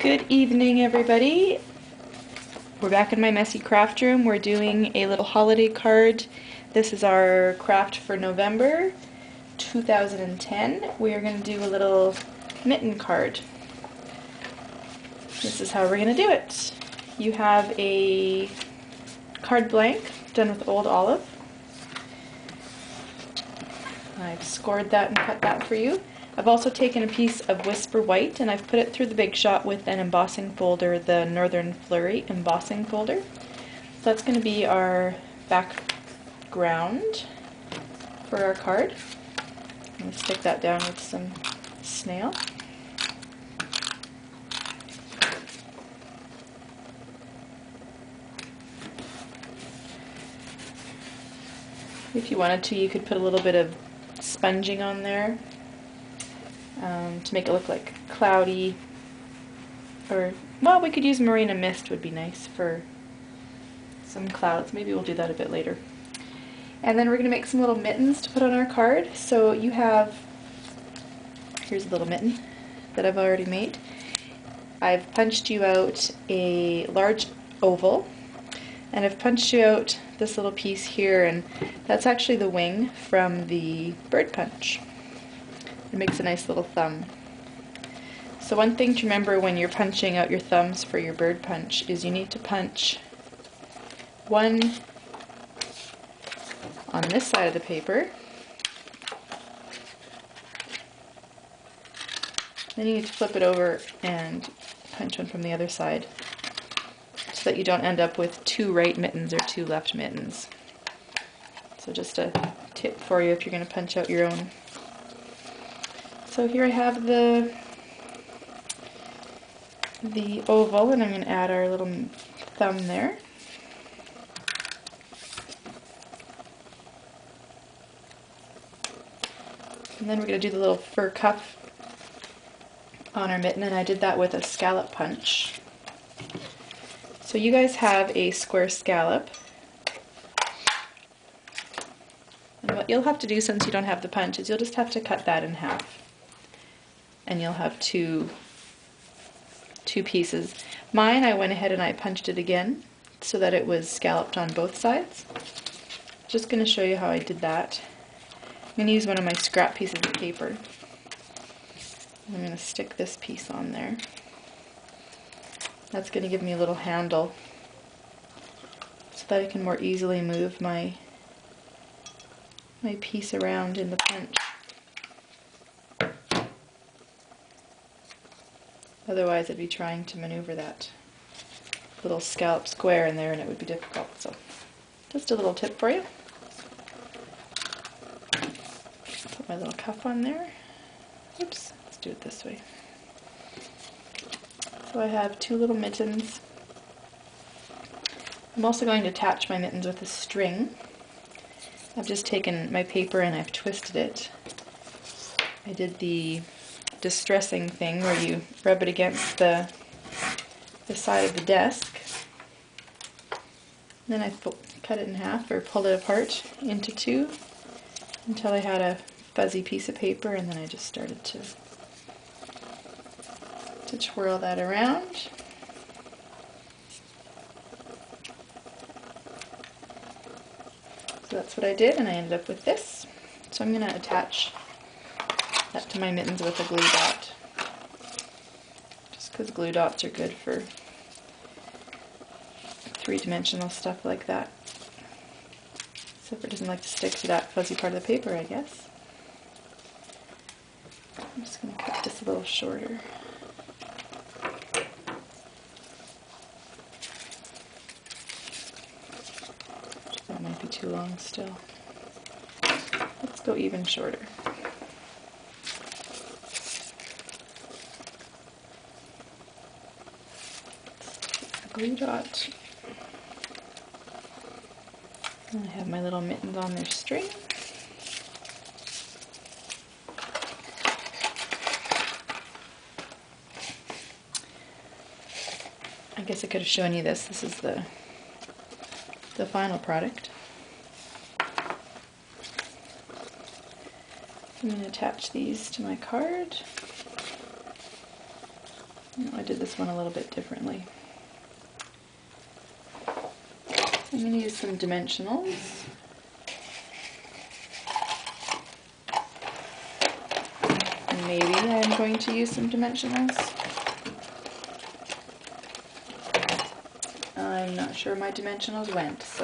Good evening, everybody. We're back in my messy craft room. We're doing a little holiday card. This is our craft for November 2010. We are going to do a little mitten card. This is how we're going to do it. You have a card blank done with old olive. I've scored that and cut that for you. I've also taken a piece of Whisper White and I've put it through the Big Shot with an embossing folder, the Northern Flurry embossing folder. So that's going to be our background for our card. I'm going to stick that down with some snail. If you wanted to, you could put a little bit of sponging on there to make it look like cloudy, or, well, we could use Marina Mist would be nice for some clouds. Maybe we'll do that a bit later. And then we're going to make some little mittens to put on our card. So you have, here's a little mitten that I've already made. I've punched you out a large oval, and I've punched you out this little piece here, and that's actually the wing from the bird punch. It makes a nice little thumb. So one thing to remember when you're punching out your thumbs for your bird punch is you need to punch one on this side of the paper, then you need to flip it over and punch one from the other side so that you don't end up with two right mittens or two left mittens. So just a tip for you if you're going to punch out your own. So here I have the oval, and I'm going to add our little thumb there. And then we're going to do the little fur cuff on our mitten, and I did that with a scallop punch. So you guys have a square scallop. And what you'll have to do, since you don't have the punch, is you'll just have to cut that in half. And you'll have two pieces. Mine, I went ahead and I punched it again so that it was scalloped on both sides. Just going to show you how I did that. I'm going to use one of my scrap pieces of paper. I'm going to stick this piece on there. That's going to give me a little handle so that I can more easily move my piece around in the punch. Otherwise I'd be trying to maneuver that little scallop square in there and it would be difficult. So just a little tip for you. Put my little cuff on there. Oops, let's do it this way. So I have two little mittens. I'm also going to attach my mittens with a string. I've just taken my paper and I've twisted it. I did the distressing thing where you rub it against the side of the desk. And then I cut it in half, or pulled it apart into two until I had a fuzzy piece of paper, and then I just started to twirl that around. So that's what I did, and I ended up with this. So I'm going to attach that to my mittens with a glue dot, just because glue dots are good for three-dimensional stuff like that. Except it doesn't like to stick to that fuzzy part of the paper, I guess. I'm just going to cut this a little shorter. That might be too long still. Let's go even shorter. Glue dot. And I have my little mittens on their string. I guess I could have shown you this. This is the final product. I'm going to attach these to my card. No, I did this one a little bit differently. I'm going to use some dimensionals. Maybe I'm going to use some dimensionals. I'm not sure my dimensionals went, so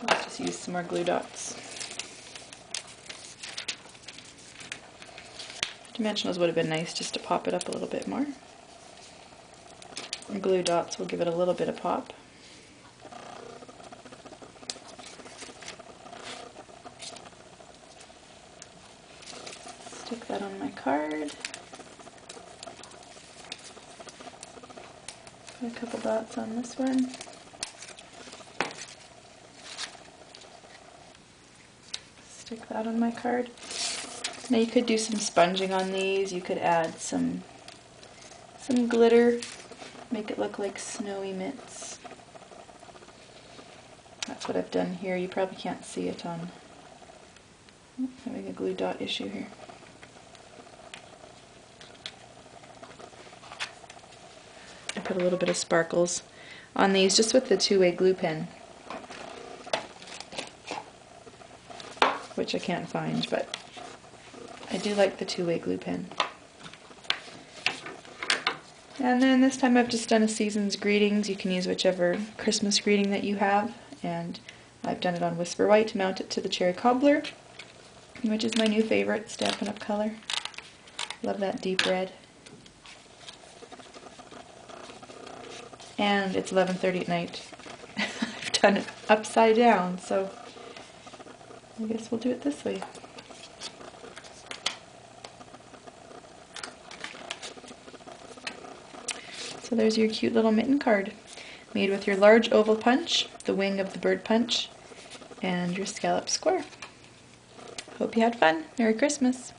let's just use some more glue dots. Dimensionals would have been nice just to pop it up a little bit more. And glue dots will give it a little bit of pop. Stick that on my card. Put a couple dots on this one. Stick that on my card. Now you could do some sponging on these. You could add some glitter, make it look like snowy mitts. That's what I've done here. You probably can't see it on, having a glue dot issue here. I put a little bit of sparkles on these just with the two-way glue pen, which I can't find, but I do like the two-way glue pen. And then this time I've just done a season's greetings. You can use whichever Christmas greeting that you have, and I've done it on Whisper White to mount it to the cherry cobbler, which is my new favorite Stampin' Up! Color. Love that deep red. And it's 11:30 at night. I've done it upside down, so I guess we'll do it this way. So there's your cute little mitten card, made with your large oval punch, the wing of the bird punch, and your scallop square. Hope you had fun. Merry Christmas!